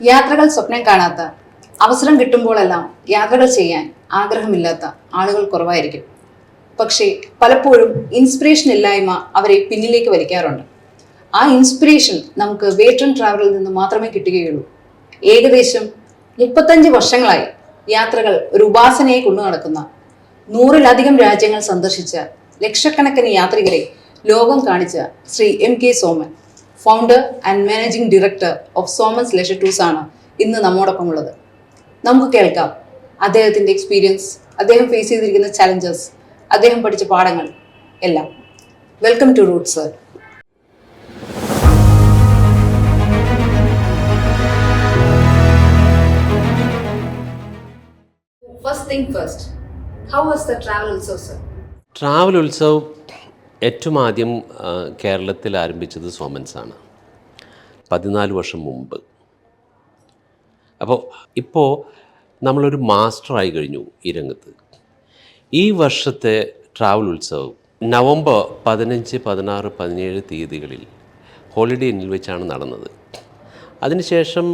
യാത്രകൾ സ്വപ്നം കാണാത്ത, അവസരം കിട്ടുമ്പോഴെല്ലാം യാത്രകൾ ചെയ്യാൻ ആഗ്രഹമില്ലാത്ത ആളുകൾ കുറവായിരിക്കും. പക്ഷേ പലപ്പോഴും ഇൻസ്പിറേഷൻ ഇല്ലായ്മ അവരെ പിന്നിലേക്ക് വലിക്കാറുണ്ട്. ആ ഇൻസ്പിറേഷൻ നമുക്ക് വേറ്റ് ആൻഡ് ട്രാവലിൽ നിന്ന് മാത്രമേ കിട്ടുകയുള്ളൂ. ഏകദേശം 35 വർഷങ്ങളായി യാത്രകൾ ഒരു ഉപാസനയെ കൊണ്ടു നടക്കുന്ന, 100-ലധികം രാജ്യങ്ങൾ സന്ദർശിച്ച, ലക്ഷക്കണക്കിന് യാത്രികരെ ലോകം കാണിച്ച Shri M.K. Soman, founder and managing director of Soman's leisure tours ആണ് ഇന്ന് നമ്മോടൊപ്പം ഉള്ളത്. നമുക്ക് കേൾക്കാം അദ്ദേഹത്തിന്റെ എക്സ്പീരിയൻസ്, അദ്ദേഹം ഫേസ് ചെയ്തിരിക്കുന്ന ചലഞ്ചസ്, അദ്ദേഹം പഠിച്ച പാഠങ്ങൾ എല്ലാം. Welcome to root sir. First thing first, how was the travel Utsav, sir? Travel Utsav ഏറ്റവും ആദ്യം കേരളത്തിൽ ആരംഭിച്ചത് സോമൻസാണ് 14 വർഷം മുമ്പ്. ഇപ്പോൾ നമ്മളൊരു മാസ്റ്ററായി കഴിഞ്ഞു ഈ രംഗത്ത്. ഈ വർഷത്തെ ട്രാവൽ ഉത്സവ് നവംബർ 15, 16, 17 തീയതികളിൽ ഹോളിഡേ ഇന്നിൽ വെച്ചാണ് നടന്നത്. അതിനുശേഷം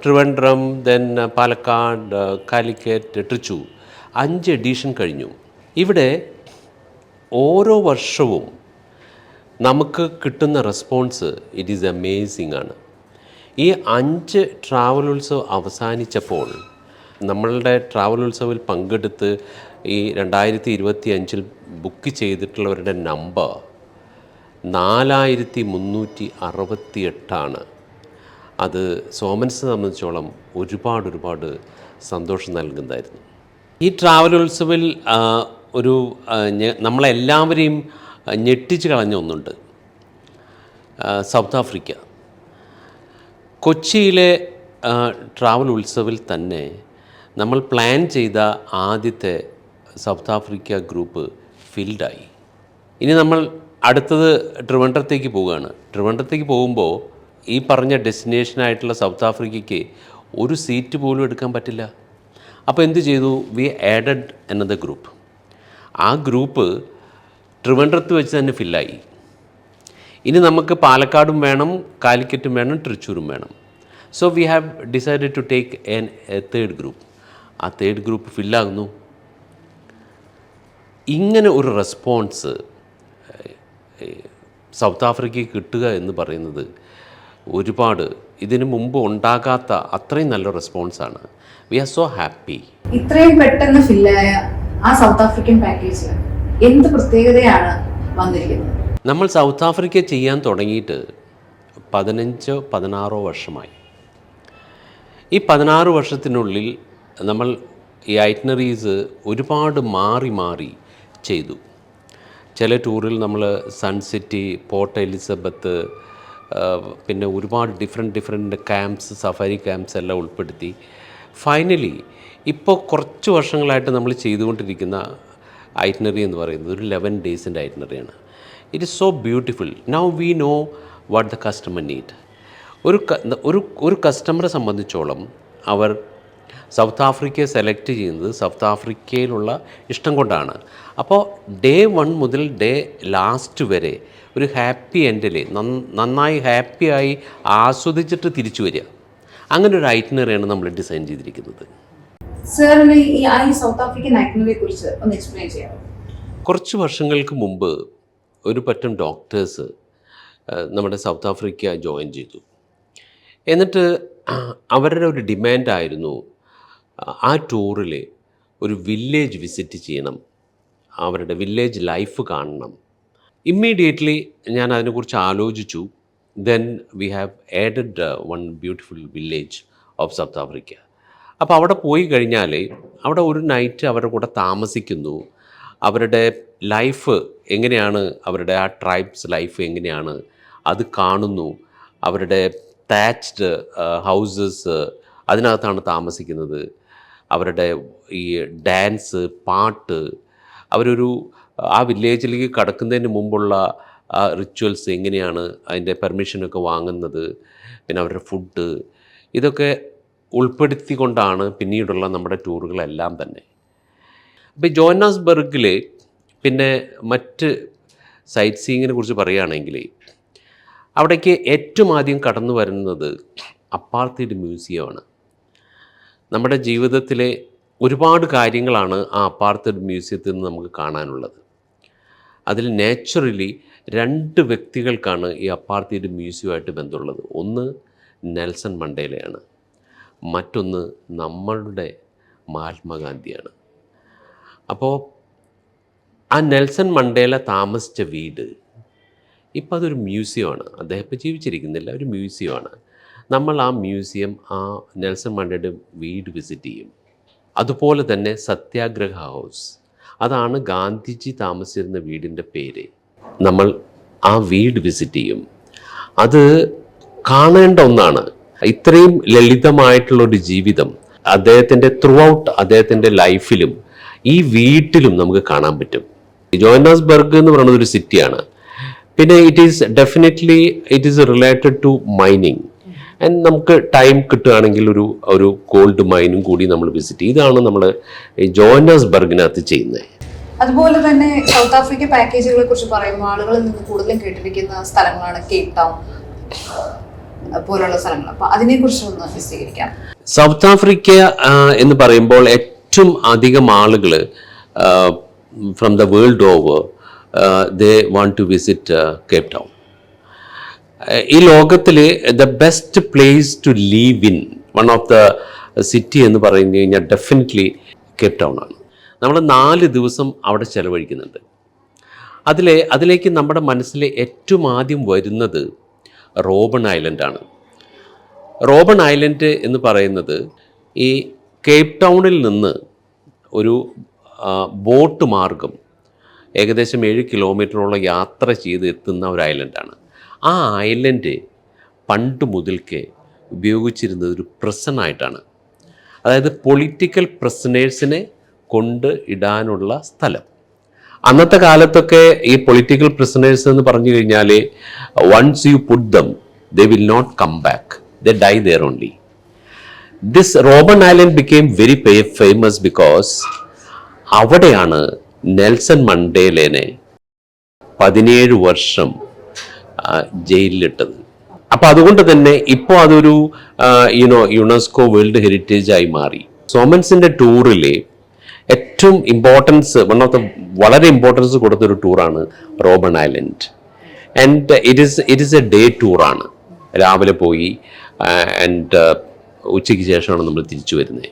ട്രിവൻഡ്രം, ദെൻ പാലക്കാട്, കാലിക്കറ്റ്, ട്രിച്ചൂർ 5 എഡിഷൻ കഴിഞ്ഞു. ഇവിടെ ഓരോ വർഷവും നമുക്ക് കിട്ടുന്ന റെസ്പോൺസ് ഇറ്റ് ഈസ് അമേസിങ് ആണ്. ഈ 5 ട്രാവൽ ഉത്സവ് അവസാനിച്ചപ്പോൾ നമ്മളുടെ ട്രാവൽ ഉത്സവിൽ പങ്കെടുത്ത് ഈ 2025 ബുക്ക് ചെയ്തിട്ടുള്ളവരുടെ നമ്പർ 4368. അത് സോമൻസിനെ സംബന്ധിച്ചോളം ഒരുപാട് സന്തോഷം നൽകുന്നതായിരുന്നു. ഈ ട്രാവൽ ഉത്സവിൽ നമ്മളെല്ലാവരെയും ഞെട്ടിച്ച് കളഞ്ഞ ഒന്നുണ്ട്. South Africa. കൊച്ചിയിലെ ട്രാവൽ ഉത്സവിൽ തന്നെ നമ്മൾ പ്ലാൻ ചെയ്ത ആദ്യത്തെ സൗത്ത് ആഫ്രിക്ക ഗ്രൂപ്പ് ഫിൽഡായി. ഇനി നമ്മൾ അടുത്തത് ട്രിവൻഡ്രത്തേക്ക് പോവുകയാണ്. ട്രിവൻഡ്രത്തേക്ക് പോകുമ്പോൾ ഈ പറഞ്ഞ ഡെസ്റ്റിനേഷനായിട്ടുള്ള സൗത്ത് ആഫ്രിക്കയ്ക്ക് ഒരു സീറ്റ് പോലും എടുക്കാൻ പറ്റില്ല. അപ്പോൾ എന്ത് ചെയ്തു? We added another group. ആ ഗ്രൂപ്പ് ട്രിവൻഡ്രത്ത് വെച്ച് തന്നെ ഫില്ലായി. ഇനി നമുക്ക് പാലക്കാടും വേണം, കാലിക്കറ്റും വേണം, തൃശ്ശൂരും വേണം. So we have decided to take a third group. ആ തേർഡ് ഗ്രൂപ്പ് ഫില്ലാകുന്നു. ഇങ്ങനെ ഒരു റെസ്പോൺസ് സൗത്ത് ആഫ്രിക്കയ്ക്ക് കിട്ടുക എന്ന് പറയുന്നത് ഇതിനു മുമ്പ് ഉണ്ടാകാത്ത അത്രയും നല്ല റെസ്പോൺസാണ്. We are so happy. ഇത്രയും പെട്ടെന്ന് ഫില്ലായ ആ സൗത്ത് ആഫ്രിക്കൻ പാക്കേജ് എന്ത് പ്രത്യേകതയാണ് വന്നിരിക്കുന്നത്? നമ്മൾ സൗത്ത് ആഫ്രിക്ക ചെയ്യാൻ തുടങ്ങിയിട്ട് 15-16 വർഷമായി. ഈ 16 വർഷത്തിനുള്ളിൽ നമ്മൾ ഈ ഐറ്റിനറീസ് ഒരുപാട് മാറി ചെയ്തു. ചില ടൂറിൽ നമ്മൾ സൺ സിറ്റി, പോർട്ട് എലിസബത്ത്, പിന്നെ ഒരുപാട് ഡിഫറെൻറ്റ് ക്യാമ്പ്സ്, സഫാരി ക്യാമ്പ്സ് എല്ലാം ഉൾപ്പെടുത്തി. ഫൈനലി ഇപ്പോൾ കുറച്ച് വർഷങ്ങളായിട്ട് നമ്മൾ ചെയ്തുകൊണ്ടിരിക്കുന്ന ഐറ്റിനറി എന്ന് പറയുന്നത് ഒരു 11 ഡേയ്സിൻ്റെ ഐറ്റിനറിയാണ്. It is so beautiful. Now we know what the customer need. ഒരു കസ്റ്റമറെ സംബന്ധിച്ചോളം അവർ സൗത്ത് ആഫ്രിക്കയെ സെലക്ട് ചെയ്യുന്നത് സൗത്ത് ആഫ്രിക്കയിലുള്ള ഇഷ്ടം കൊണ്ടാണ്. അപ്പോൾ ഡേ 1 മുതൽ ഡേ ലാസ്റ്റ് വരെ ഒരു ഹാപ്പി എൻഡിൽ നന്നായി ഹാപ്പിയായി ആസ്വദിച്ചിട്ട് തിരിച്ചു വരിക. അങ്ങനെ ഒരു ഐറ്റിനറിയാണ് നമ്മൾ ഡിസൈൻ ചെയ്തിരിക്കുന്നത്. സാറിന് ഈ സൗത്ത് ആഫ്രിക്കൻ ഐറ്റിനറിയെ കുറിച്ച് ഒന്ന് എക്സ്പ്ലെയിൻ ചെയ്യാമോ? കുറച്ച് വർഷങ്ങൾക്ക് മുമ്പ് ഒരു പറ്റം ഡോക്ടേഴ്സ് നമ്മുടെ സൗത്ത് ആഫ്രിക്ക ജോയിൻ ചെയ്തു. എന്നിട്ട് അവരുടെ ഒരു ഡിമാൻഡായിരുന്നു ആ ടൂറിൽ ഒരു വില്ലേജ് വിസിറ്റ് ചെയ്യണം, അവരുടെ വില്ലേജ് ലൈഫ് കാണണം. ഇമ്മീഡിയറ്റ്ലി ഞാൻ അതിനെക്കുറിച്ച് ആലോചിച്ചു. Then we have added one beautiful village of south Africa. അപ്പോൾ അവിടെ പോയി കഴിഞ്ഞാൽ അവിടെ ഒരു നൈറ്റ് അവരുടെ കൂടെ താമസിക്കുന്നു. അവരുടെ ലൈഫ് എങ്ങനെയാണ്, അവരുടെ ആ ട്രൈബ്സ് ലൈഫ് എങ്ങനെയാണ് അത് കാണുന്നു. അവരുടെ താച്ച്ഡ് ഹൗസസ്, അതിനകത്താണ് താമസിക്കുന്നത്. അവരുടെ ഈ ഡാൻസ്, പാട്ട്, ആ വില്ലേജിലേക്ക് കടക്കുന്നതിന് മുമ്പുള്ള ആ റിച്വൽസ് എങ്ങനെയാണ്, അതിൻ്റെ പെർമിഷനൊക്കെ വാങ്ങുന്നത്, പിന്നെ അവരുടെ ഫുഡ്, ഇതൊക്കെ ഉൾപ്പെടുത്തിക്കൊണ്ടാണ് പിന്നീടുള്ള നമ്മുടെ ടൂറുകളെല്ലാം തന്നെ. അപ്പോൾ ജോഹന്നാസ്ബർഗിൽ പിന്നെ മറ്റ് സൈറ്റ് സീയിങ്ങിനെ കുറിച്ച് പറയുകയാണെങ്കിൽ അവിടേക്ക് ഏറ്റവും ആദ്യം കടന്നു വരുന്നത് അപ്പാർത്തൈഡ് മ്യൂസിയമാണ്. നമ്മുടെ ജീവിതത്തിലെ ഒരുപാട് കാര്യങ്ങളാണ് ആ അപ്പാർത്തൈഡ് മ്യൂസിയത്തിൽ നിന്ന് നമുക്ക് കാണാനുള്ളത്. അതിൽ നാച്ചുറലി 2 വ്യക്തികൾക്കാണ് ഈ അപ്പാർത്തൈഡ് മ്യൂസിയമായിട്ട് ബന്ധമുള്ളത്. ഒന്ന് നെൽസൺ മണ്ടേലയാണ്, മറ്റൊന്ന് നമ്മളുടെ മഹാത്മാഗാന്ധിയാണ്. അപ്പോൾ ആ നെൽസൺ മണ്ടേല താമസിച്ച വീട് ഇപ്പം അതൊരു മ്യൂസിയമാണ്. അദ്ദേഹം ഇപ്പോൾ ജീവിച്ചിരിക്കുന്നില്ല, ഒരു മ്യൂസിയമാണ്. നമ്മൾ ആ മ്യൂസിയം, ആ നെൽസൺ മണ്ടേലയുടെ വീട് വിസിറ്റ് ചെയ്യും. അതുപോലെ തന്നെ സത്യാഗ്രഹ ഹൗസ്, അതാണ് ഗാന്ധിജി താമസിച്ചിരുന്ന വീടിൻ്റെ പേര്. നമ്മൾ ആ വീട് വിസിറ്റ് ചെയ്യും. അത് കാണേണ്ട ഒന്നാണ്. ഇത്രയും ലളിതമായിട്ടുള്ളൊരു ജീവിതം അദ്ദേഹത്തിൻ്റെ ത്രൂ ഔട്ട് അദ്ദേഹത്തിൻ്റെ ലൈഫിലും ഈ വീട്ടിലും നമുക്ക് കാണാൻ പറ്റും. ജോഹന്നാസ്ബർഗ് എന്ന് പറയുന്നത് ഒരു സിറ്റിയാണ്. പിന്നെ it is related to mining. And നമുക്ക് ടൈം കിട്ടുകയാണെങ്കിൽ ഒരു ഗോൾഡ് മൈനും കൂടി നമ്മൾ വിസിറ്റ് ചെയ്യും. ഇതാണ് നമ്മൾ ജോഹന്നാസ്ബർഗിനകത്ത് ചെയ്യുന്നത്. അതുപോലെ തന്നെ സൗത്ത് ആഫ്രിക്ക പാക്കേജുകളെ കുറിച്ച് പറയുമ്പോൾ ആളുകളിൽ നിന്ന് കൂടുതലും കേട്ടിരിക്കുന്ന സ്ഥലങ്ങളാണ് കേപ്പ് ടൗൺ പോലുള്ള സ്ഥലങ്ങൾ. അപ്പൊ അതിനെക്കുറിച്ച് ഒന്ന് വിശദീകരിക്കാം. സൗത്ത് ആഫ്രിക്ക എന്ന് പറയുമ്പോൾ ഏറ്റവും അധികം ആളുകൾ from the world over they want to visit Cape Town. ഈ ലോകത്തിൽ the best place to live in one of the city എന്ന് പറഞ്ഞു കഴിഞ്ഞാൽ ഡെഫിനറ്റ്ലി കേപ്പ് ടൗൺ ആണ്. നമ്മൾ 4 ദിവസം അവിടെ ചെലവഴിക്കുന്നുണ്ട്. അതിലേക്ക് നമ്മുടെ മനസ്സിൽ ഏറ്റവും ആദ്യം വരുന്നത് റോബൺ ഐലൻഡാണ്. റോബൺ ഐലൻഡ് എന്ന് പറയുന്നത് ഈ കേപ്പ് ടൗണിൽ നിന്ന് ഒരു ബോട്ട് മാർഗം ഏകദേശം 7 കിലോമീറ്ററോളം യാത്ര ചെയ്ത് എത്തുന്ന ഒരു ഐലൻഡാണ്. ആ ഐലൻഡ് പണ്ട് മുതൽക്കേ ഉപയോഗിച്ചിരുന്നത് ഒരു പ്രസനായിട്ടാണ്. അതായത് പൊളിറ്റിക്കൽ പ്രിസണേഴ്സിനെ കൊണ്ട് ഇടാനുള്ള സ്ഥലം. അന്നത്തെ കാലത്തൊക്കെ ഈ പൊളിറ്റിക്കൽ പ്രിസണേഴ്സ് എന്ന് പറഞ്ഞു കഴിഞ്ഞാൽ once you put them they will not come back, they die there only. This Robben Island became very famous because അവിടെയാണ് നെൽസൺ മണ്ടേലനെ 17 വർഷം ജയിലിലിട്ടത്. അപ്പോൾ അതുകൊണ്ട് തന്നെ ഇപ്പോൾ അതൊരു യുനെസ്കോ വേൾഡ് ഹെറിറ്റേജ് ആയി മാറി. സോമൻസിൻ്റെ ടൂറിൽ ഏറ്റവും വളരെ ഇമ്പോർട്ടൻസ് കൊടുത്തൊരു ടൂറാണ് Robben Island. And it is a day ടൂറാണ്. രാവിലെ പോയി ആൻഡ് ഉച്ചയ്ക്ക് ശേഷമാണ് നമ്മൾ തിരിച്ചു വരുന്നത്.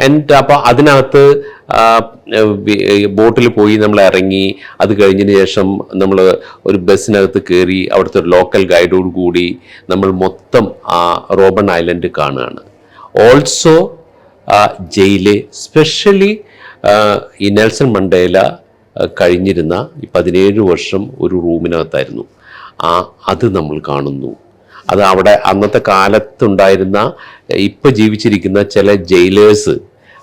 ആൻഡ് അപ്പോൾ അതിനകത്ത് ബോട്ടിൽ പോയി നമ്മൾ ഇറങ്ങി, അത് കഴിഞ്ഞതിന് ശേഷം നമ്മൾ ഒരു ബസ്സിനകത്ത് കയറി അവിടുത്തെ ഒരു ലോക്കൽ ഗൈഡോട് കൂടി നമ്മൾ മൊത്തം ആ റോബൺ ഐലൻഡ് കാണുകയാണ്. ഓൾസോ ജയില്, സ്പെഷ്യലി ഈ നെൽസൺ മണ്ടേല കഴിഞ്ഞിരുന്ന ഈ 17 വർഷം ഒരു റൂമിനകത്തായിരുന്നു. അത് നമ്മൾ കാണുന്നു. അത് അവിടെ അന്നത്തെ കാലത്തുണ്ടായിരുന്ന ഇപ്പം ജീവിച്ചിരിക്കുന്ന ചില ജയിലേഴ്സ്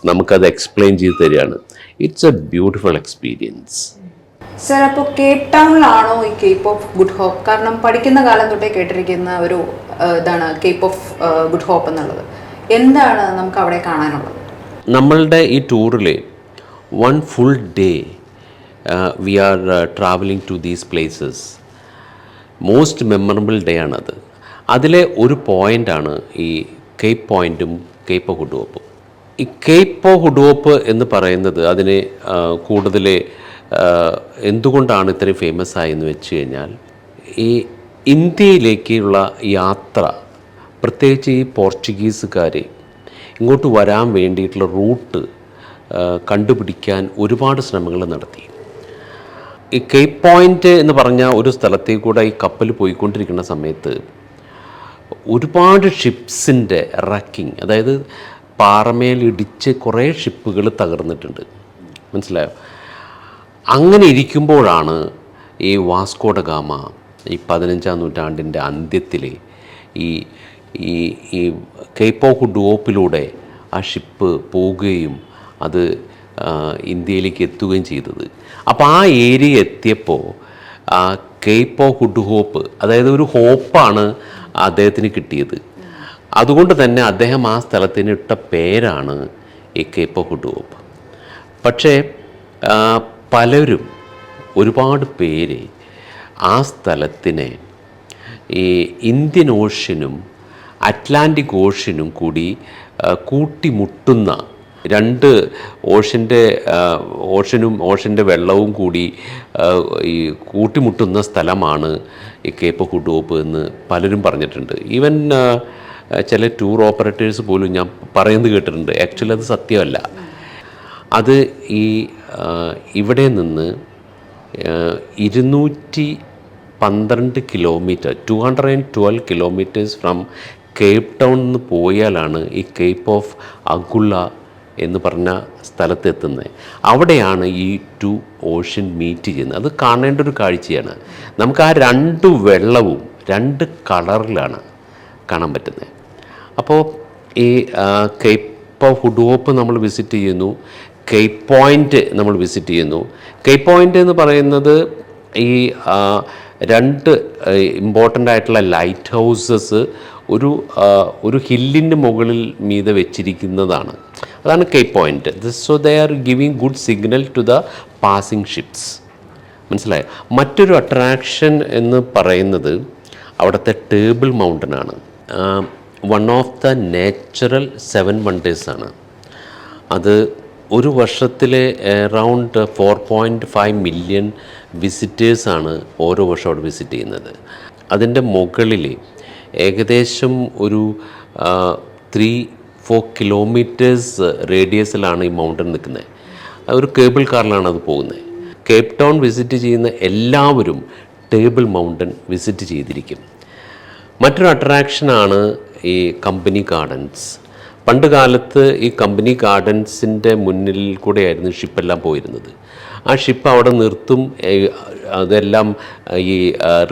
നമുക്കത് എക്സ്പ്ലെയിൻ ചെയ്ത് തരികയാണ്. It's A beautiful experience. Sir, അപ്പോൾ കേപ്പ് ടൗണിലാണോ ഈ കേപ്പ് ഓഫ് ഗുഡ് ഹോപ്പ്? കാരണം പഠിക്കുന്ന കാലം തൊട്ടേ കേട്ടിരിക്കുന്ന ഒരു ഇതാണ് കേപ്പ് ഓഫ് ഗുഡ് ഹോപ്പ് എന്നുള്ളത്. എന്താണ് നമുക്ക് അവിടെ കാണാനുള്ളത്? നമ്മളുടെ ഈ ടൂറിൽ 1 full day we are traveling to these places. Most memorable day ആണത്. അതിലെ ഒരു പോയിൻ്റാണ് ഈ കേപ്പ് പോയിൻറ്റും കേപ്പ് ഓഫ് ഗുഡ് ഹോപ്പും. ഈ കേപ്പ് ഓഫ് ഗുഡ് ഹോപ്പ് എന്ന് പറയുന്നത് അതിന് കൂടുതൽ എന്തുകൊണ്ടാണ് ഇത്രയും ഫേമസ് ആയെന്ന് വെച്ച് കഴിഞ്ഞാൽ, ഈ ഇന്ത്യയിലേക്കുള്ള യാത്ര, പ്രത്യേകിച്ച് ഈ പോർച്ചുഗീസുകാർ ഇങ്ങോട്ട് വരാൻ വേണ്ടിയിട്ടുള്ള റൂട്ട് കണ്ടുപിടിക്കാൻ ഒരുപാട് ശ്രമങ്ങൾ നടത്തി. ഈ കേപ്പ് പോയിൻ്റ് എന്ന് പറഞ്ഞ ഒരു സ്ഥലത്തേക്ക് കൂടെ ഈ കപ്പൽ പോയിക്കൊണ്ടിരിക്കുന്ന സമയത്ത് ഒരുപാട് ഷിപ്സിൻ്റെ റക്കിങ്, അതായത് പാറമേലിടിച്ച് കുറേ ഷിപ്പുകൾ തകർന്നിട്ടുണ്ട്. മനസ്സിലായോ? അങ്ങനെ ഇരിക്കുമ്പോഴാണ് ഈ വാസ്കോ ഡ ഗാമ ഈ 15-ാം നൂറ്റാണ്ടിൻ്റെ അന്ത്യത്തിൽ ഈ കേപ്പ് ഓഫ് ഗുഡ് ഹോപ്പിലൂടെ ആ ഷിപ്പ് പോവുകയും അത് ഇന്ത്യയിലേക്ക് എത്തുകയും ചെയ്തത്. അപ്പോൾ ആ ഏരിയ എത്തിയപ്പോൾ ആ കേപ്പ് ഓഫ് ഗുഡ് ഹോപ്പ്, അതായത് ഒരു ഹോപ്പാണ് അദ്ദേഹത്തിന് കിട്ടിയത്. അതുകൊണ്ട് തന്നെ അദ്ദേഹം ആ സ്ഥലത്തിന് ഇട്ട പേരാണ് ഈ കേപ്പ് ഓഫ് ഗുഡ് ഹോപ്പ്. പക്ഷേ പലരും, ഒരുപാട് പേര് ആ സ്ഥലത്തിനെ ഈ ഇന്ത്യൻ ഓഷ്യനും അറ്റ്ലാന്റിക് ഓഷ്യനും കൂടി കൂട്ടിമുട്ടുന്ന രണ്ട് ഓഷ്യൻ്റെ വെള്ളവും കൂടി ഈ കൂട്ടിമുട്ടുന്ന സ്ഥലമാണ് ഈ കേപ്പ് ഓഫ് ഗുഡ് ഹോപ്പ് എന്ന് പലരും പറഞ്ഞിട്ടുണ്ട്. ഈവൻ ചില ടൂർ ഓപ്പറേറ്റേഴ്സ് പോലും ഞാൻ പറയുന്നത് കേട്ടിട്ടുണ്ട്. ആക്ച്വലി അത് സത്യമല്ല. അത് ഈ ഇവിടെ നിന്ന് 212 kilometre 212 kilometres from Cape town നിന്ന് പോയാലാണ് ഈ കേപ്പ് ഓഫ് അഗുള്ള എന്ന് പറഞ്ഞ സ്ഥലത്തെത്തുന്നത്. അവിടെയാണ് ഈ ടു ഓഷ്യൻ മീറ്റ് ചെയ്യുന്നത്. അത് കാണേണ്ട ഒരു കാഴ്ചയാണ്. നമുക്ക് ആ രണ്ട് വെള്ളവും രണ്ട് കളറിലാണ് കാണാൻ പറ്റുന്നത്. അപ്പോൾ ഈ കേപ്പ് ഓഫ് ഗുഡ് ഹോപ്പ് നമ്മൾ വിസിറ്റ് ചെയ്യുന്നു, കേപ്പ് പോയിൻ്റ് നമ്മൾ വിസിറ്റ് ചെയ്യുന്നു. കേപ്പ് പോയിൻ്റ് എന്ന് പറയുന്നത് ഈ രണ്ട് ഇമ്പോർട്ടൻ്റ് ആയിട്ടുള്ള ലൈറ്റ് ഹൗസസ് ഒരു ഹില്ലിൻ്റെ മുകളിൽ മീതെ വെച്ചിരിക്കുന്നതാണ്. അതാണ് കേപ്പ് പോയിൻ്റ്. So they are giving good signal to the passing ships. മനസ്സിലായോ? മറ്റൊരു അട്രാക്ഷൻ എന്ന് പറയുന്നത് അവിടുത്തെ ടേബിൾ മൗണ്ടനാണ്. വൺ ഓഫ് ദ നാച്ചുറൽ 7 വണ്ടേഴ്സാണ്. അത് ഒരു വർഷത്തിലെ അറൗണ്ട് 4.5 മില്യൺ വിസിറ്റേഴ്സാണ് ഓരോ വർഷം അവിടെ വിസിറ്റ് ചെയ്യുന്നത്. അതിൻ്റെ മുകളിൽ ഏകദേശം ഒരു 3-4 കിലോമീറ്റേഴ്സ് റേഡിയസിലാണ് ഈ മൗണ്ടൻ നിൽക്കുന്നത്. ഒരു കേബിൾ കാറിലാണ് അത് പോകുന്നത്. കേപ്പ് ടൗൺ വിസിറ്റ് ചെയ്യുന്ന എല്ലാവരും ടേബിൾ മൗണ്ടൻ വിസിറ്റ് ചെയ്തിരിക്കും. മറ്റൊരു അട്രാക്ഷനാണ് ഈ കമ്പനി ഗാർഡൻസ്. പണ്ട് കാലത്ത് ഈ കമ്പനി ഗാർഡൻസിൻ്റെ മുന്നിൽ കൂടെയായിരുന്നു ഷിപ്പെല്ലാം പോയിരുന്നത്. ആ ഷിപ്പ് അവിടെ നിർത്തും, അതെല്ലാം ഈ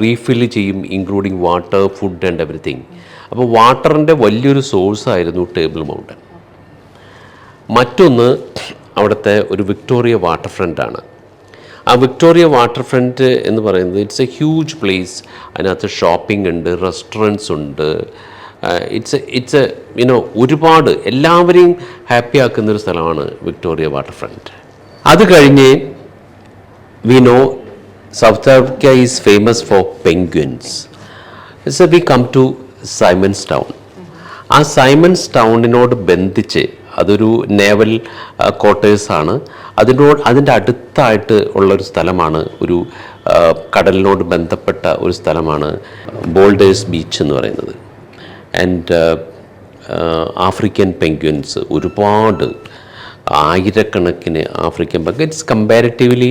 റീഫിൽ ചെയ്യും, including water, food and everything. അപ്പോൾ വാട്ടറിൻ്റെ വലിയൊരു സോഴ്സായിരുന്നു ടേബിൾ മൗണ്ടൻ. മറ്റൊന്ന് അവിടുത്തെ ഒരു വിക്ടോറിയ വാട്ടർ ഫ്രണ്ടാണ്. ആ വിക്ടോറിയ വാട്ടർ ഫ്രണ്ട് എന്ന് പറയുന്നത് ഇറ്റ്സ് എ ഹ്യൂജ് പ്ലേസ്. അതിനകത്ത് ഷോപ്പിംഗ് ഉണ്ട്, റെസ്റ്റോറൻറ്റ്സ് ഉണ്ട്. ഇറ്റ്സ് ഒരുപാട് എല്ലാവരെയും ഹാപ്പി ആക്കുന്നൊരു സ്ഥലമാണ് വിക്ടോറിയ വാട്ടർ ഫ്രണ്ട്. അത് കഴിഞ്ഞ് we know South Africa is famous for penguins. So we come to Simon's Town. ആ സൈമൺസ് ടൗണിനോട് ബന്ധിച്ച് അതൊരു നേവൽ ക്വാർട്ടേഴ്സാണ്. അതിൻ്റെ അടുത്തായിട്ട് ഉള്ളൊരു സ്ഥലമാണ്, ഒരു കടലിനോട് ബന്ധപ്പെട്ട ഒരു സ്ഥലമാണ് ബോൾഡേഴ്സ് ബീച്ച് എന്ന് പറയുന്നത്. ആൻഡ് ആഫ്രിക്കൻ പെൻഗ്വിൻസ്, ഒരുപാട് ആയിരക്കണക്കിന് ആഫ്രിക്കൻ പെൻഗ്വിൻസ്. കമ്പാരിറ്റീവ്ലി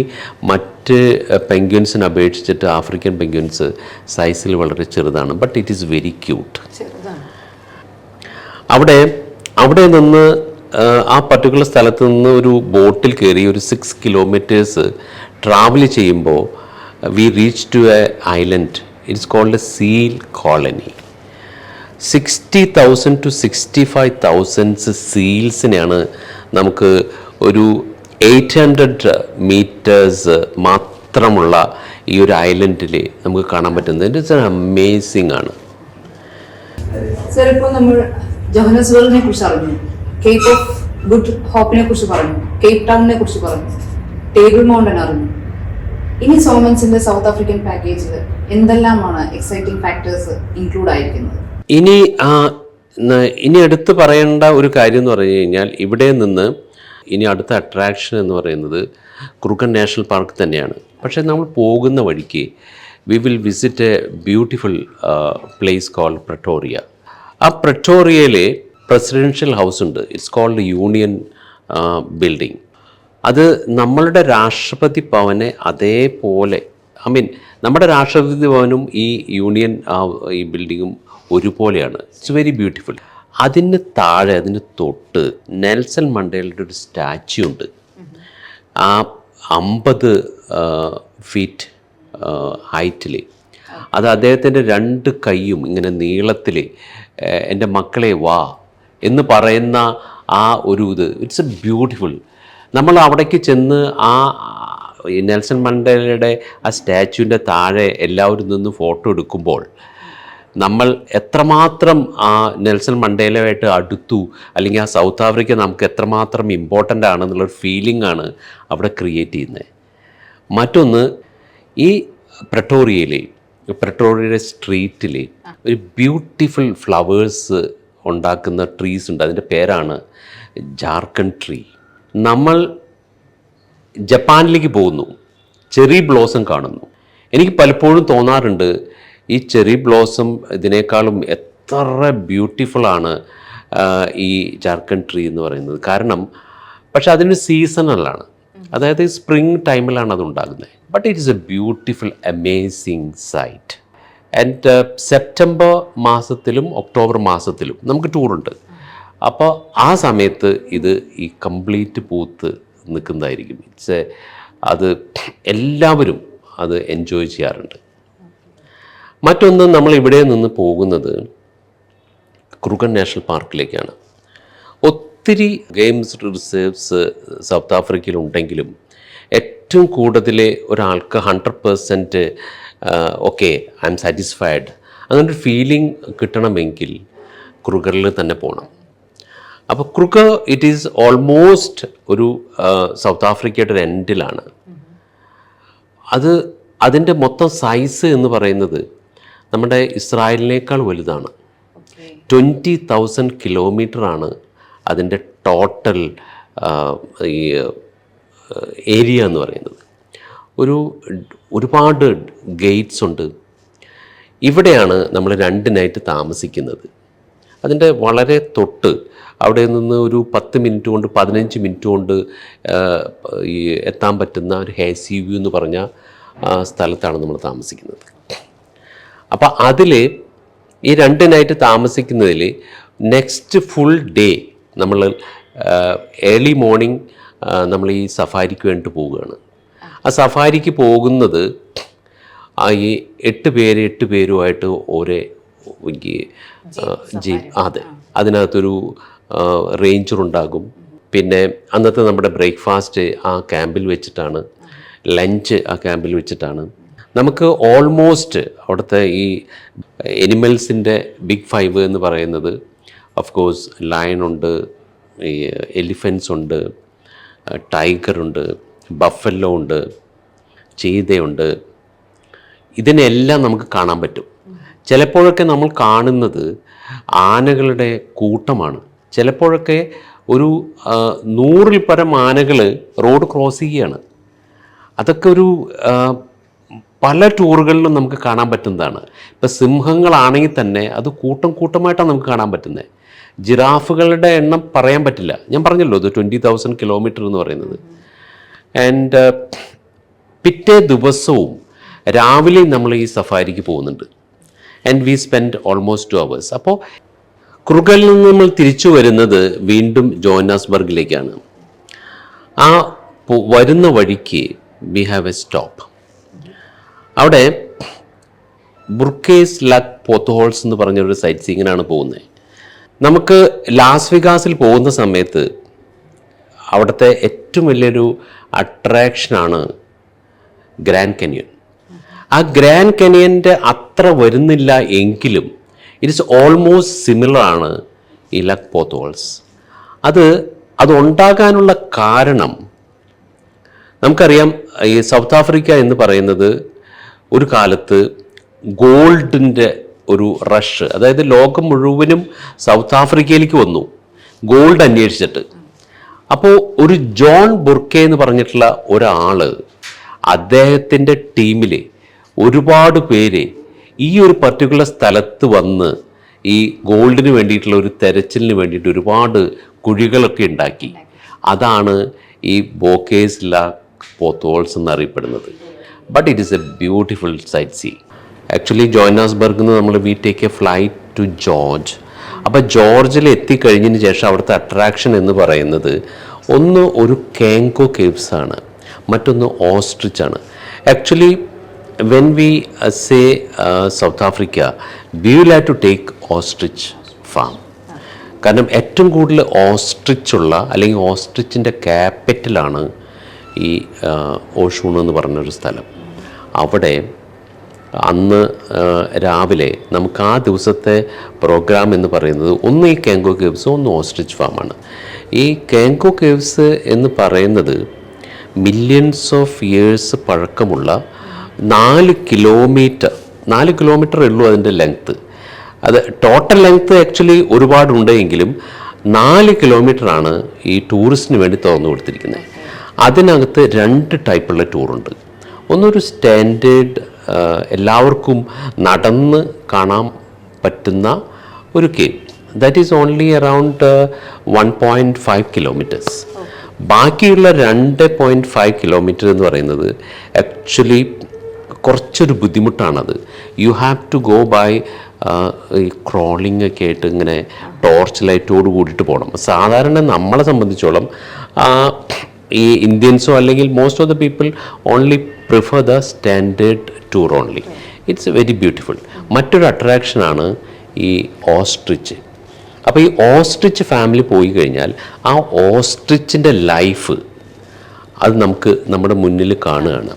മറ്റ് പെൻഗ്വിൻസിനെ അപേക്ഷിച്ചിട്ട് ആഫ്രിക്കൻ പെൻഗ്വിൻസ് സൈസിൽ വളരെ ചെറുതാണ്. But it is very cute. അവിടെ നിന്ന് ആ പർട്ടിക്കുലർ സ്ഥലത്ത് നിന്ന് ഒരു ബോട്ടിൽ കയറി ഒരു 6 കിലോമീറ്റേഴ്സ് ട്രാവൽ ചെയ്യുമ്പോൾ we reach to a island. It's called a seal colony. 60,000 to 65,000 സീൽസിനെയാണ് നമുക്ക് ഒരു 800 മീറ്റേഴ്സ് മാത്രമുള്ള ഈ ഒരു ഐലൻഡിൽ നമുക്ക് കാണാൻ പറ്റുന്നത്. ഇറ്റ്സ് അമേസിങ് ആണ്. സർ, ഇപ്പോൾ നമ്മൾ ജോഹന്നസ്ബർഗിനെ കുറിച്ച് അറിഞ്ഞു, കേപ്പ് ഓഫ് ഗുഡ് ഹോപ്പിനെ കുറിച്ച് പറഞ്ഞു, കേപ്പ് ടൗണിനെ കുറിച്ച് പറഞ്ഞു, ടേബിൾ മൗണ്ടൻ അറിഞ്ഞു. ഇനി സോമൻസിന്റെ സൗത്ത് ആഫ്രിക്കൻ പാക്കേജിൽ എന്തെല്ലാമാണ് എക്സൈറ്റിംഗ് ഫാക്ടേഴ്സ് ഇൻക്ലൂഡ് ആയിരിക്കുന്നത്? ഇനി എടുത്ത് പറയേണ്ട ഒരു കാര്യം എന്ന് പറഞ്ഞു കഴിഞ്ഞാൽ, ഇവിടെ നിന്ന് ഇനി അടുത്ത അട്രാക്ഷൻ എന്ന് പറയുന്നത് ക്രൂക്കൻ നാഷണൽ പാർക്ക് തന്നെയാണ്. പക്ഷേ നമ്മൾ പോകുന്ന വഴിക്ക് we will visit a beautiful place called Pretoria. ആ പ്രട്ടോറിയയിൽ പ്രസിഡൻഷ്യൽ ഹൗസ് ഉണ്ട്. It's called Union Building. അത് നമ്മളുടെ രാഷ്ട്രപതി ഭവനെ അതേപോലെ, നമ്മുടെ രാഷ്ട്രപതി ഭവനും ഈ യൂണിയൻ ഈ ബിൽഡിങ്ങും ഒരുപോലെയാണ്. It's very beautiful. അതിന് താഴെ, അതിന് തൊട്ട് നെൽസൺ മണ്ടേലയുടെ ഒരു സ്റ്റാച്യു ഉണ്ട്. ആ 50 ഫീറ്റ് ഹൈറ്റിൽ, അത് അദ്ദേഹത്തിൻ്റെ 2 കൈയും ഇങ്ങനെ നീളത്തിൽ എൻ്റെ മക്കളെ വാ എന്ന് പറയുന്ന ആ ഒരു ഇറ്റ്സ് എ ബ്യൂട്ടിഫുൾ. നമ്മൾ അവിടേക്ക് ചെന്ന് ആ നെൽസൺ മണ്ടേലയുടെ ആ സ്റ്റാച്യുവിൻ്റെ താഴെ എല്ലാവരും നിന്ന് ഫോട്ടോ എടുക്കുമ്പോൾ നമ്മൾ എത്രമാത്രം ആ നെൽസൺ മണ്ടേലയുമായിട്ട് അടുത്തു, അല്ലെങ്കിൽ ആ സൗത്ത് ആഫ്രിക്ക നമുക്ക് എത്രമാത്രം ഇമ്പോർട്ടൻ്റ് ആണെന്നുള്ളൊരു ഫീലിംഗ് ആണ് അവിടെ ക്രിയേറ്റ് ചെയ്യുന്നത്. മറ്റൊന്ന്, ഈ പ്രട്ടോറിയയിൽ പ്രെട്ടോറിയയുടെ സ്ട്രീറ്റിൽ ഒരു ബ്യൂട്ടിഫുൾ ഫ്ലവേഴ്സ് ഉണ്ടാക്കുന്ന ട്രീസ് ഉണ്ട്. അതിൻ്റെ പേരാണ് ജാർഖണ്ഡ് ട്രീ. നമ്മൾ ജപ്പാനിലേക്ക് പോകുന്നു, ചെറി ബ്ലോസം കാണുന്നു. എനിക്ക് പലപ്പോഴും തോന്നാറുണ്ട് ഈ ചെറി ബ്ലോസം ഇതിനേക്കാളും എത്ര ബ്യൂട്ടിഫുള്ളാണ് ഈ ജാർഖണ്ഡ് ട്രീ എന്ന് പറയുന്നത്. കാരണം പക്ഷെ അതിന് സീസണലാണ്, അതായത് സ്പ്രിങ് ടൈമിലാണ് അത് ഉണ്ടാകുന്നത്. But it is a beautiful amazing sight. And September മാസത്തിലും ഒക്ടോബർ മാസത്തിലും നമുക്ക് ടൂറുണ്ട്. അപ്പോൾ ആ സമയത്ത് ഇത് ഈ കംപ്ലീറ്റ് പൂത്ത് നിൽക്കുന്നതായിരിക്കും. അത് എല്ലാവരും അത് എൻജോയ് ചെയ്യാറുണ്ട്. മറ്റൊന്ന്, നമ്മൾ ഇവിടെ നിന്ന് പോകുന്നത് ക്രൂഗർ നാഷണൽ പാർക്കിലേക്കാണ്. ഒത്തിരി ഗെയിംസ് റിസർവ്സ് സൗത്ത് ആഫ്രിക്കയിലുണ്ടെങ്കിലും ഏറ്റവും കൂടുതൽ ഒരാൾക്ക് 100% ഓക്കെ ഐ എം സാറ്റിസ്ഫൈഡ് അങ്ങനൊരു ഫീലിംഗ് കിട്ടണമെങ്കിൽ ക്രൂഗറിൽ തന്നെ പോകണം. അപ്പോൾ ക്രൂഗർ ഇറ്റ് ഈസ് ഓൾമോസ്റ്റ് ഒരു സൗത്ത് ആഫ്രിക്കയുടെ ഒരു എൻഡിലാണ്. അതിൻ്റെ മൊത്തം സൈസ് എന്ന് പറയുന്നത് നമ്മുടെ ഇസ്രായേലിനേക്കാൾ വലുതാണ്. 20,000 കിലോമീറ്ററാണ് അതിൻ്റെ ടോട്ടൽ ഈ ഏരിയ എന്ന് പറയുന്നത്. ഒരുപാട് ഗേറ്റ്സ് ഉണ്ട്. ഇവിടെയാണ് നമ്മൾ 2 നൈറ്റ് താമസിക്കുന്നത്. അതിൻ്റെ വളരെ തൊട്ട് അവിടെ നിന്ന് ഒരു 10 മിനിറ്റ് കൊണ്ട് 15 മിനിറ്റ് കൊണ്ട് ഈ എത്താൻ പറ്റുന്ന ഒരു ഹേസി വ്യൂ എന്ന് പറഞ്ഞ സ്ഥലത്താണ് നമ്മൾ താമസിക്കുന്നത്. അപ്പോൾ അതിൽ ഈ 2 നൈറ്റ് താമസിക്കുന്നതിൽ നെക്സ്റ്റ് ഫുൾ ഡേ നമ്മൾ ഏർലി മോർണിംഗ് നമ്മൾ ഈ സഫാരിക്ക് വേണ്ടി പോവുകയാണ്. ആ സഫാരിക്ക് പോകുന്നത് ഈ 8 പേരുമായിട്ട് ഒരേ അതെ, അതിനകത്തൊരു റേഞ്ചറുണ്ടാകും. പിന്നെ അന്നത്തെ നമ്മുടെ ബ്രേക്ക്ഫാസ്റ്റ് ആ ക്യാമ്പിൽ വെച്ചിട്ടാണ്, ലഞ്ച് ആ ക്യാമ്പിൽ വെച്ചിട്ടാണ്. നമുക്ക് ഓൾമോസ്റ്റ് അവിടുത്തെ ഈ എനിമൽസിൻ്റെ ബിഗ് 5 എന്ന് പറയുന്നത് ഓഫ് കോഴ്സ് ലയണുണ്ട്, ഈ എലിഫൻസ് ഉണ്ട്, ടൈഗറുണ്ട്, ബഫല്ലോ ഉണ്ട്, ചീതയുണ്ട്. ഇതിനെല്ലാം നമുക്ക് കാണാൻ പറ്റും. ചിലപ്പോഴൊക്കെ നമ്മൾ കാണുന്നത് ആനകളുടെ കൂട്ടമാണ്. ചിലപ്പോഴൊക്കെ ഒരു 100-ൽ പരം ആനകൾ റോഡ് ക്രോസ് ചെയ്യുകയാണ്. അതൊക്കെ ഒരു പല ടൂറുകളിലും നമുക്ക് കാണാൻ പറ്റുന്നതാണ്. ഇപ്പം സിംഹങ്ങളാണെങ്കിൽ തന്നെ അത് കൂട്ടമായിട്ടാണ് നമുക്ക് കാണാൻ പറ്റുന്നത്. ജിറാഫുകളുടെ എണ്ണം പറയാൻ പറ്റില്ല. ഞാൻ പറഞ്ഞല്ലോ ഇത് 20,000 കിലോമീറ്റർ എന്ന് പറയുന്നത്. ആൻഡ് പിറ്റേ ദിവസവും രാവിലെ നമ്മൾ ഈ സഫാരിക്ക് പോകുന്നുണ്ട്. And we spend almost 2 hours. അപ്പോൾ ക്രൂഗറിൽ നിന്ന് നമ്മൾ തിരിച്ചു വരുന്നത് വീണ്ടും ജോഹന്നാസ്ബർഗിലേക്കാണ്. ആ വരുന്ന വഴിക്ക് വി ഹാവ് എ സ്റ്റോപ്പ്. അവിടെ ബുർക്കേസ് ലക് പോത്തോൾസ് എന്ന് പറഞ്ഞൊരു സൈറ്റ് സീയിങ്ങിനാണ് പോകുന്നത്. നമുക്ക് ലാസ് വെഗാസിൽ പോകുന്ന സമയത്ത് അവിടുത്തെ ഏറ്റവും വലിയൊരു അട്രാക്ഷനാണ് ഗ്രാൻഡ് കാനിയൻ. ആ ഗ്രാൻഡ് കാനിയൻ്റെ അത്ര വരുന്നില്ല എങ്കിലും ഇറ്റ് ഇസ് ഓൾമോസ്റ്റ് സിമിലർ ആണ് ഈ ലക് പോത്തോൾസ്. അതുണ്ടാകാനുള്ള കാരണം നമുക്കറിയാം. ഈ സൗത്ത് ആഫ്രിക്ക എന്ന് പറയുന്നത് ഒരു കാലത്ത് ഗോൾഡിൻ്റെ ഒരു റഷ്, അതായത് ലോകം മുഴുവനും സൗത്ത് ആഫ്രിക്കയിലേക്ക് വന്നു ഗോൾഡ് അന്വേഷിച്ചിട്ട്. അപ്പോൾ ഒരു ജോൺ ബുർക്കെ എന്ന് പറഞ്ഞിട്ടുള്ള ഒരാൾ, അദ്ദേഹത്തിൻ്റെ ടീമിൽ ഒരുപാട് പേര് ഈ ഒരു പർട്ടിക്കുലർ സ്ഥലത്ത് വന്ന് ഈ ഗോൾഡിന് വേണ്ടിയിട്ടുള്ള ഒരു തെരച്ചിലിന് വേണ്ടിയിട്ട് ഒരുപാട് കുഴികളൊക്കെ ഉണ്ടാക്കി. അതാണ് ഈ ബോക്കേസ് ലക് പോത്തോൾസ് എന്നറിയപ്പെടുന്നത്. But it is a beautiful sight see. Actually ജോഹന്നാസ്ബർഗിൽ നിന്ന് നമ്മൾ we take a flight to George. അപ്പോൾ ജോർജിൽ എത്തിക്കഴിഞ്ഞതിന് ശേഷം അവിടുത്തെ അട്രാക്ഷൻ എന്ന് പറയുന്നത് ഒന്ന് ഒരു കാങ്കോ കേവ്സ് ആണ്, മറ്റൊന്ന് ഓസ്ട്രിച്ച് ആണ്. Actually when we say South Africa we will have to take ostrich farm. കാരണം ഏറ്റവും കൂടുതൽ ഓസ്ട്രിച്ച് ഉള്ള അല്ലെങ്കിൽ ഓസ്ട്രിച്ചിൻ്റെ ക്യാപിറ്റലാണ് ഈ ഓഷൂൺ എന്ന് പറഞ്ഞൊരു സ്ഥലം. അവിടെ അന്ന് രാവിലെ നമുക്ക് ആ ദിവസത്തെ പ്രോഗ്രാം എന്ന് പറയുന്നത് ഒന്ന് ഈ കാങ്കോ കേവ്സ്, ഒന്ന് ഓസ്ട്രിച്ച് ഫാമാണ്. ഈ കാങ്കോ കേവ്സ് എന്ന് പറയുന്നത് മില്യൺസ് ഓഫ് ഇയേഴ്സ് പഴക്കമുള്ള 4 കിലോമീറ്റർ 4 കിലോമീറ്റർ ഉള്ളൂ അതിൻ്റെ ലെങ്ത്ത്. അത് ടോട്ടൽ ലെങ്ത്ത് ആക്ച്വലി ഒരുപാടുണ്ടെങ്കിലും 4 കിലോമീറ്ററാണ് ഈ ടൂറിസ്റ്റിന് വേണ്ടി തുറന്നു കൊടുത്തിരിക്കുന്നത്. അതിനകത്ത് 2 ടൈപ്പുള്ള ടൂറുണ്ട്. ഒന്നൊരു സ്റ്റാൻഡേർഡ് എല്ലാവർക്കും നടന്ന് കാണാൻ പറ്റുന്ന ഒരു cave. That is only around 1.5 kilometres. ബാക്കിയുള്ള 2.5 കിലോമീറ്റർ എന്ന് പറയുന്നത് ആക്ച്വലി കുറച്ചൊരു ബുദ്ധിമുട്ടാണത്. You have to go by ഈ ക്രോളിംഗ് ഒക്കെ ആയിട്ട് ഇങ്ങനെ ടോർച്ച് ലൈറ്റോട് കൂടിയിട്ട് പോകണം. സാധാരണ നമ്മളെ സംബന്ധിച്ചോളം ഈ ഇന്ത്യൻസോ അല്ലെങ്കിൽ most of the people only prefer the standard tour only. It's very beautiful. മറ്റൊരു അട്രാക്ഷനാണ് ഈ ഓസ്ട്രിച്ച്. അപ്പോൾ ഈ ഓസ്ട്രിച്ച് ഫാമിലി പോയി കഴിഞ്ഞാൽ ആ ഓസ്ട്രിച്ചിൻ്റെ ലൈഫ് അത് നമുക്ക് നമ്മുടെ മുന്നിൽ കാണുകയാണ്.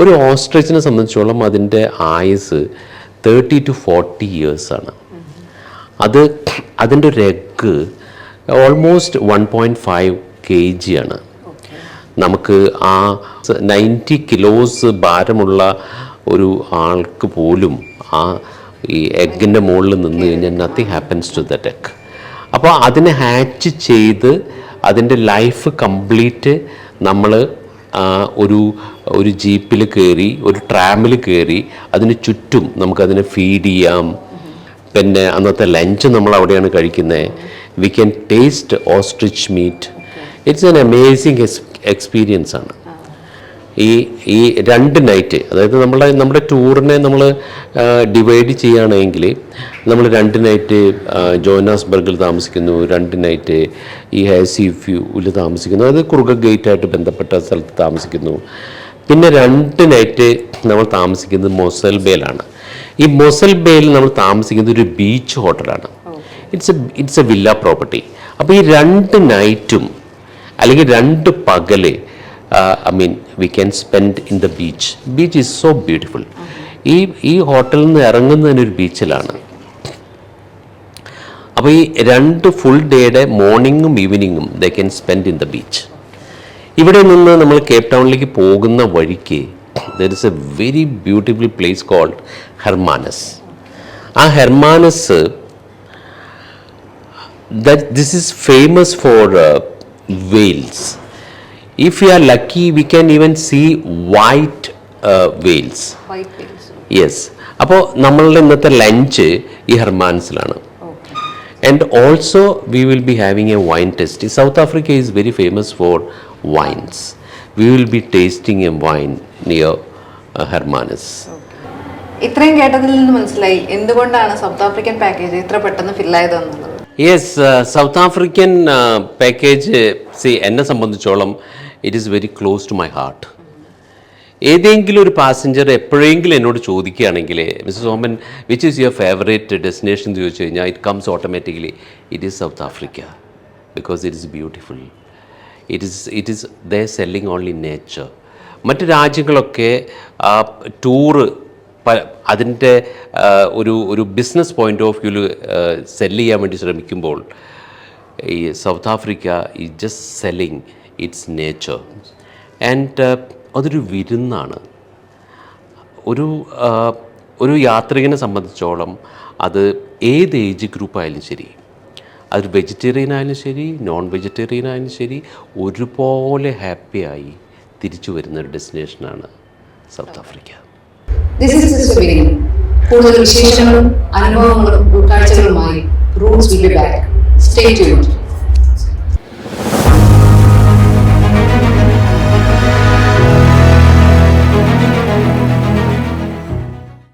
ഒരു ഓസ്ട്രിച്ചിനെ സംബന്ധിച്ചോളം അതിൻ്റെ ആയുസ് 30 to 40 ഇയേഴ്സാണ്. അതിൻ്റെ ഒരു എഗ്ഗ് ഓൾമോസ്റ്റ് 1.5 kg ആണ്. നമുക്ക് ആ 90 കിലോസ് ഭാരമുള്ള ഒരു ആൾക്ക് പോലും ആ ഈ എഗ്ഗിൻ്റെ മുകളിൽ നിന്ന് കഴിഞ്ഞാൽ nothing happens to that egg. അപ്പോൾ അതിനെ ഹാച്ച് ചെയ്ത് അതിൻ്റെ ലൈഫ് കംപ്ലീറ്റ് നമ്മൾ ഒരു ജീപ്പിൽ കയറി ഒരു ട്രാമിൽ കയറി അതിന് ചുറ്റും നമുക്കതിനെ ഫീഡ് ചെയ്യാം. പിന്നെ അന്നത്തെ ലഞ്ച് നമ്മൾ അവിടെയാണ് കഴിക്കുന്നത്. We can taste ostrich meat. It's an amazing experience ആണ്. ഈ 2 നൈറ്റ്, അതായത് നമ്മുടെ ടൂറിനെ നമ്മൾ ഡിവൈഡ് ചെയ്യുകയാണെങ്കിൽ നമ്മൾ 2 നൈറ്റ് ജോഹന്നാസ്ബർഗിൽ താമസിക്കുന്നു, 2 നൈറ്റ് ഈ ഹേസീഫ്യൂവിൽ താമസിക്കുന്നു, അത് കുറുഗ ഗേറ്റായിട്ട് ബന്ധപ്പെട്ട സ്ഥലത്ത് താമസിക്കുന്നു. പിന്നെ 2 നൈറ്റ് നമ്മൾ താമസിക്കുന്നത് മൊസൽ ബേയിലാണ്. ഈ മൊസൽ ബേയിൽ നമ്മൾ താമസിക്കുന്നത് ഒരു ബീച്ച് ഹോട്ടലാണ്. It's A villa property. അപ്പോൾ ഈ 2 നൈറ്റും അല്ലെങ്കിൽ 2 പകല് we can spend in the beach. Beach is so beautiful. ഈ ഹോട്ടലിൽ നിന്ന് ഇറങ്ങുന്നതിന് ഒരു ബീച്ചിലാണ്. അപ്പോൾ ഈ 2 ഫുൾ ഡേയുടെ മോർണിംഗും ഈവനിങ്ങും they can spend in the beach. ഇവിടെ നിന്ന് നമ്മൾ കേപ്പ് ടൗണിലേക്ക് പോകുന്ന വഴിക്ക് there is a very beautiful place called Hermanus. ആ Hermanus this is famous for whales. If we are lucky, we can even see white whales. Yes. അപ്പോൾ നമ്മളുടെ ഇന്നത്തെ ലഞ്ച് ഈ ഹെർമാൻസിലാണ്. And also we will be having a wine test. South Africa is very famous for wines. We will be tasting a wine near Hermanus. ഇത്രയും കേട്ടതിൽ നിന്ന് മനസ്സിലായി എന്തുകൊണ്ടാണ് സൗത്ത് ആഫ്രിക്കൻ പാക്കേജ് ഇത്ര പെട്ടെന്ന് ഫില്ലായതെന്നുള്ളത്. യെസ്, സൗത്ത് ആഫ്രിക്കൻ പാക്കേജ് എന്നെ സംബന്ധിച്ചോളം it is very close to my heart. ഏതെങ്കിലും ഒരു പാസഞ്ചർ എപ്പോഴെങ്കിലും എന്നോട് ചോദിക്കുകയാണെങ്കിൽ mister Soman which is your favourite destination എന്ന് ചോദിച്ചു കഴിഞ്ഞാൽ it comes automatically it is South Africa. Because it is beautiful. It is they selling only nature. മറ്റ് രാജ്യങ്ങളൊക്കെ ടൂറ് അതിൻ്റെ ഒരു ബിസിനസ് പോയിൻ്റ് ഓഫ് വ്യൂവിൽ സെല്ല് ചെയ്യാൻ വേണ്ടി ശ്രമിക്കുമ്പോൾ ഈ South Africa is just selling it's nature. And അതൊരു വിരുന്നാണ്. ഒരു യാത്രികനെ സംബന്ധിച്ചോളം അത് ഏത് ഏജ് ഗ്രൂപ്പായാലും ശരി, അത് വെജിറ്റേറിയൻ ആയാലും ശരി നോൺ വെജിറ്റേറിയൻ ആയാലും ശരി ഒരുപോലെ ഹാപ്പിയായി തിരിച്ചു വരുന്ന ഒരു ഡെസ്റ്റിനേഷനാണ് സൗത്ത് ആഫ്രിക്ക. കൂടുതൽ വിശേഷങ്ങളും അനുഭവങ്ങളും ഉൾക്കാഴ്ചകളുമായി Roots will be back. Stay tuned.